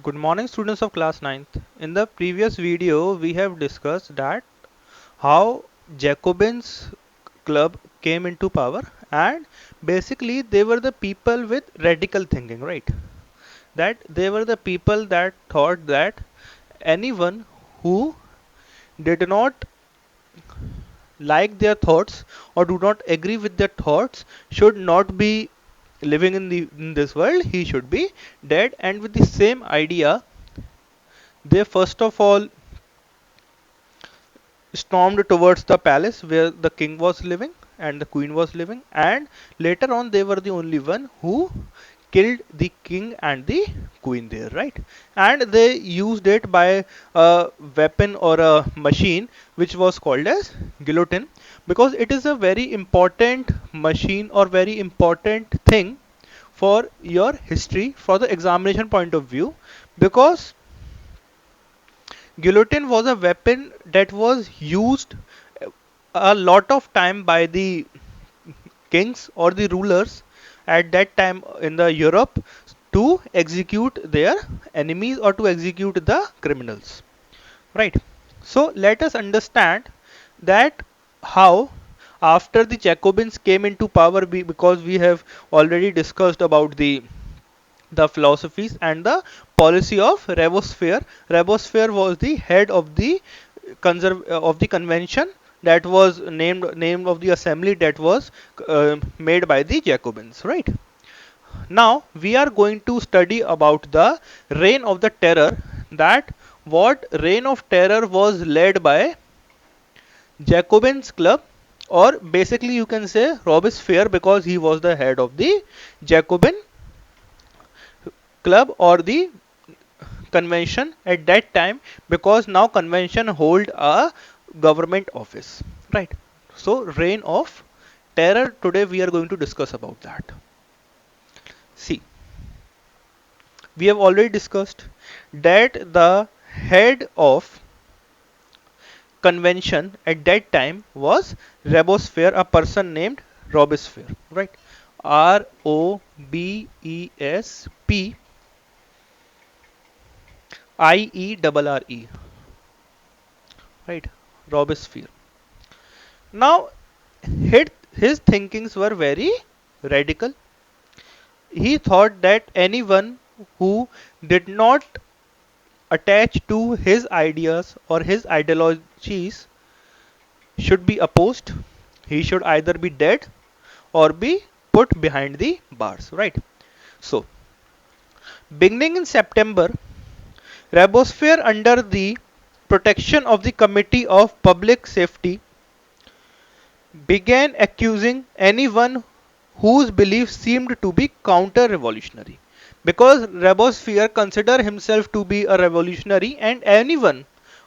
Good morning, students of class ninth. In the previous video, we have discussed that how Jacobins club came into power, and basically they were the people with radical thinking, right? That they were the people that thought that anyone who did not like their thoughts or do not agree with their thoughts should not be living in this world. He should be dead. And with the same idea, they first of all stormed towards the palace where the king was living and the queen was living, and later on they were the only one who killed the king and the queen there, right? And they used it by a weapon or a machine which was called as guillotine, because it is a very important machine or very important thing for your history, for the examination point of view, because guillotine was a weapon that was used a lot of time by the kings or the rulers at that time in the Europe to execute their enemies or to execute the criminals, right? So let us understand that how after the Jacobins came into power, because we have already discussed about the philosophies and the policy of Robespierre. Robespierre was the head of the of the convention that was named of the assembly that was made by the Jacobins, right? Now we are going to study about the reign of the terror, that what reign of terror was led by Jacobins club, or basically you can say Robespierre, because he was the head of the Jacobin club or the convention at that time, because now convention hold a government office, right? So reign of terror, today we are going to discuss about that. See, we have already discussed that the head of convention at that time was Robespierre, a person named Robespierre, right? Robespierre, right? Robespierre. Now, his thinkings were very radical. He thought that anyone who did not attach to his ideas or his ideologies should be opposed. He should either be dead or be put behind the bars, right? So, beginning in September, Robespierre, under the protection of the Committee of Public Safety, began accusing anyone whose beliefs seemed to be counter-revolutionary. Because Robespierre considered himself to be a revolutionary, and anyone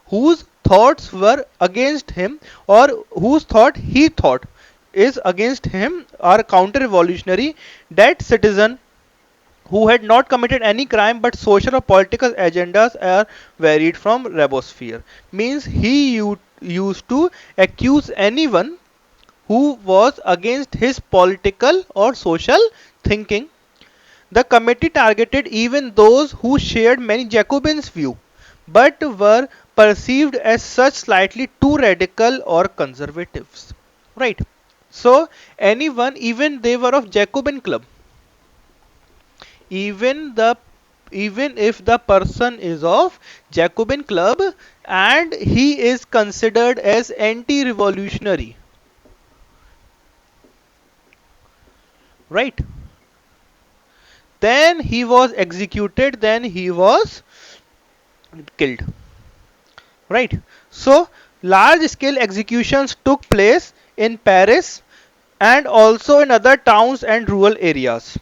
whose thoughts were against him or whose thought he thought is against him are counter-revolutionary, that citizen who had not committed any crime but social or political agendas are varied from Robespierre. Means he used to accuse anyone who was against his political or social thinking. The committee targeted even those who shared many Jacobins' view, but were perceived as such slightly too radical or conservatives. Right. So anyone, even they were of Jacobin club, even the even if the person is of Jacobin club and he is considered as anti-revolutionary, right? Then he was executed, then he was killed, right? So large scale executions took place in Paris and also in other towns and rural areas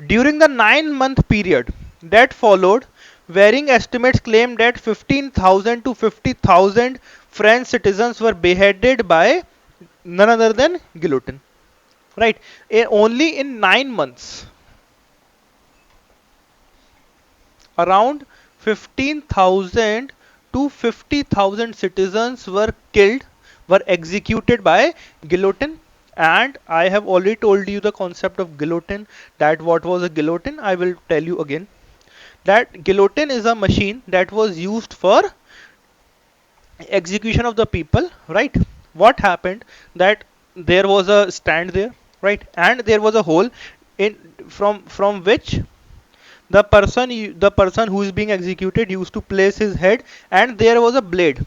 during the 9-month period that followed. Varying estimates claim that 15,000 to 50,000 French citizens were beheaded by none other than guillotine, right? Only in 9 months, around 15,000 to 50,000 citizens were killed, were executed by guillotine. And I have already told you the concept of guillotine, that what was a guillotine, I will tell you again. that guillotine is a machine that was used for execution of the people, right? What happened that there was a stand there, right, and there was a hole in from which the person who is being executed used to place his head, and there was a blade.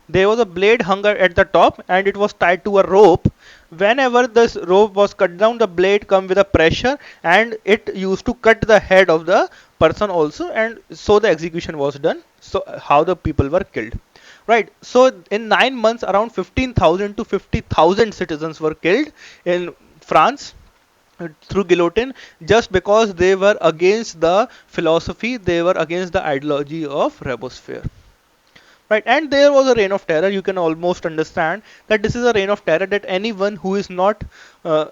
There was a blade hung at the top, and it was tied to a rope. Whenever this rope was cut down, the blade come with a pressure, and it used to cut the head of the person also, and so the execution was done. So how the people were killed, right? So in 9 months, around 15,000 to 50,000 citizens were killed in France through guillotine, just because they were against the philosophy, they were against the ideology of Robespierre, right? And there was a reign of terror. You can almost understand that this is a reign of terror, that anyone uh,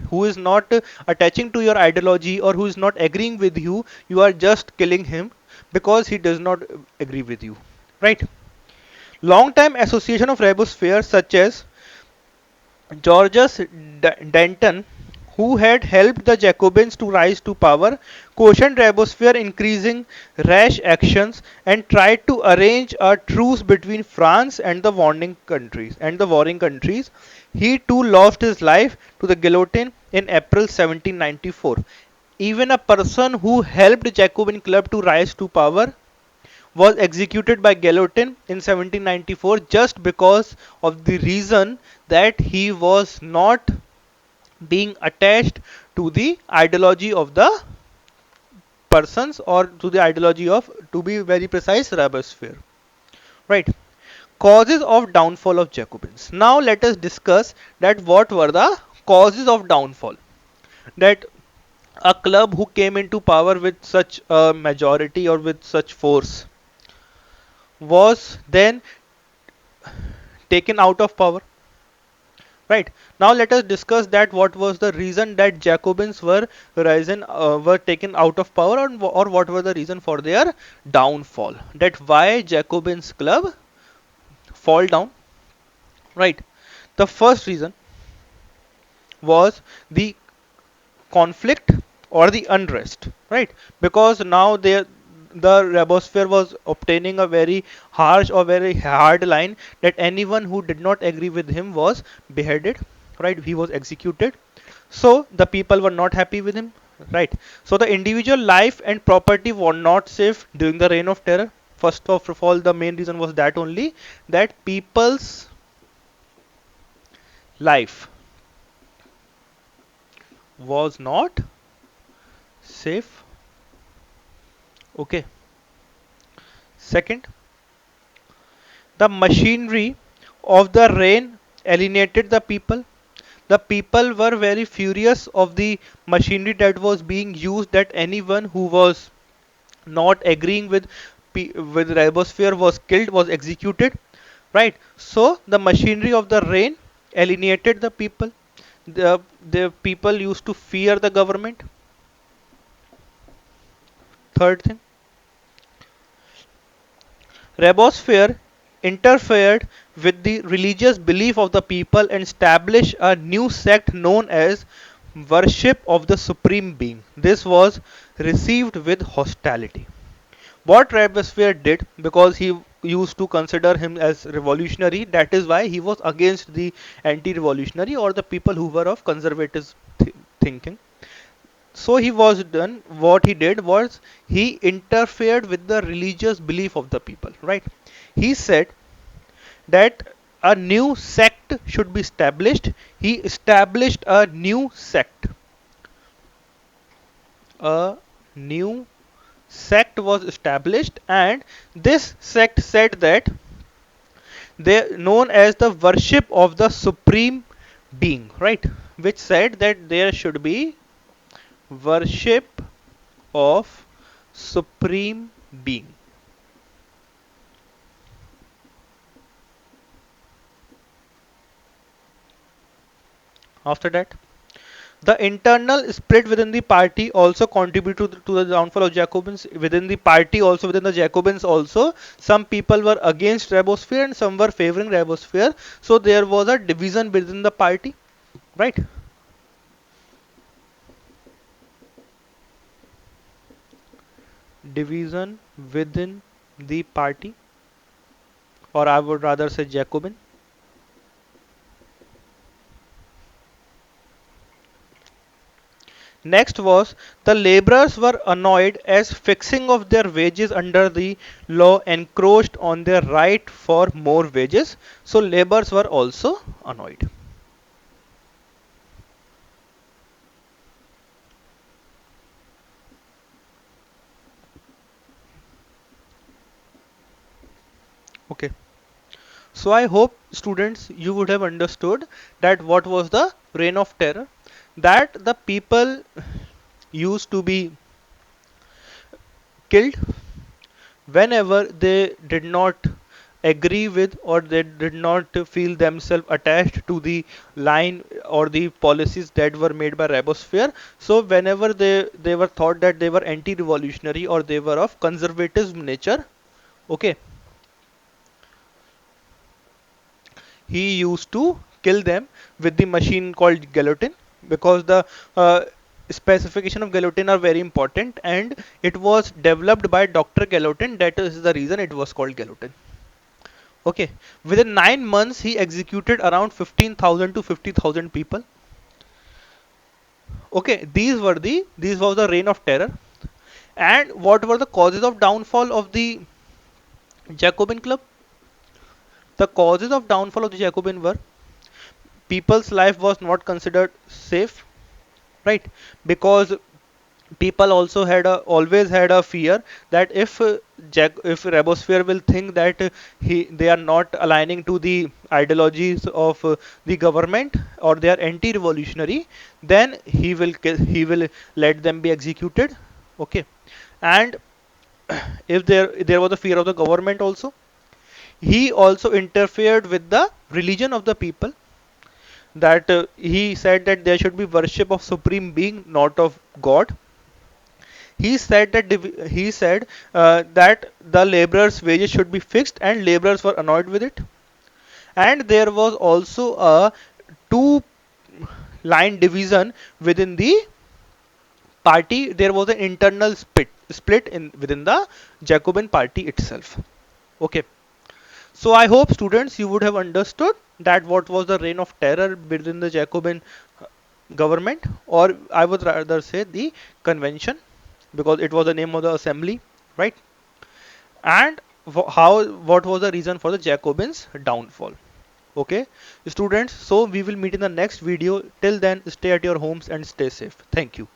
who is not attaching to your ideology, or who is not agreeing with you, you are just killing him because he does not agree with you, right? Long time association of Robespierre, such as Georges Danton, who had helped the Jacobins to rise to power, cautioned Robespierre increasing rash actions and tried to arrange a truce between France and the warring countries. He too lost his life to the guillotine in April 1794. Even a person who helped Jacobin club to rise to power was executed by guillotine in 1794, just because of the reason that he was not being attached to the ideology of the persons, or to the ideology of, to be very precise, Robespierre, right? Causes of downfall of Jacobins. Now let us discuss that what were the causes of downfall. That a club who came into power with such a majority or with such force was then taken out of power, right? Now let us discuss that what was the reason that Jacobins were taken out of power, or what were the reason for their downfall, that why Jacobins club fall down, right? The first reason was the conflict or the unrest, right? Because now the Robespierre was obtaining a very harsh or very hard line, that anyone who did not agree with him was beheaded, right? He was executed. So the people were not happy with him, right? So the individual life and property were not safe during the reign of terror. First of all, the main reason was that only, that people's life was not safe. Okay. Second, the machinery of the rain alienated the people. The people were very furious of the machinery that was being used, that anyone who was not agreeing with Robespierre was killed, was executed, right? So the machinery of the rain alienated the people. The people used to fear the government. Third thing, Robespierre interfered with the religious belief of the people and established a new sect known as Worship of the Supreme Being. This was received with hostility. What Robespierre did, because he used to consider him as revolutionary, that is why he was against the anti-revolutionary, or the people who were of conservative thinking. So he was done, what he did was, he interfered with the religious belief of the people, right? He said that a new sect should be established. He established a new sect. A new sect was established, and this sect said that they known as the worship of the supreme being, right? Which said that there should be worship of supreme being. After that, the internal split within the party also contributed to the downfall of Jacobins. Within the party, also within the Jacobins, also some people were against Robespierre and some were favoring Robespierre. So there was a division within the party, right? division within the party, or I would rather say Jacobin. Next was the laborers were annoyed as fixing of their wages under the law encroached on their right for more wages. So laborers were also annoyed. Okay. So I hope students you would have understood that what was the reign of terror, that the people used to be killed whenever they did not agree with or they did not feel themselves attached to the line or the policies that were made by Ribosphere. So whenever they were thought that they were anti-revolutionary or they were of conservative nature, okay, he used to kill them with the machine called guillotine, because the specification of guillotine are very important and it was developed by Dr. Guillotine. That is the reason it was called guillotine. Okay, within 9 months, he executed around 15,000 to 50,000 people. Okay, these was the reign of terror. And what were the causes of downfall of the Jacobin club? The causes of downfall of the Jacobin were people's life was not considered safe, right? Because people also had always had a fear that if Rebosphere will think that they are not aligning to the ideologies of the government or they are anti-revolutionary, then he will let them be executed. Okay, and if there was a fear of the government also, he also interfered with the religion of the people. That he said that there should be worship of supreme being, not of God. He said that the laborers' wages should be fixed, and laborers were annoyed with it. And there was also a two line division within the party. There was an internal split in within the Jacobin party itself. Okay. So I hope students you would have understood that what was the reign of terror within the Jacobin government, or I would rather say the convention, because it was the name of the assembly, right? And how what was the reason for the Jacobins downfall. Okay, students, so we will meet in the next video. Till then, stay at your homes and stay safe. Thank you.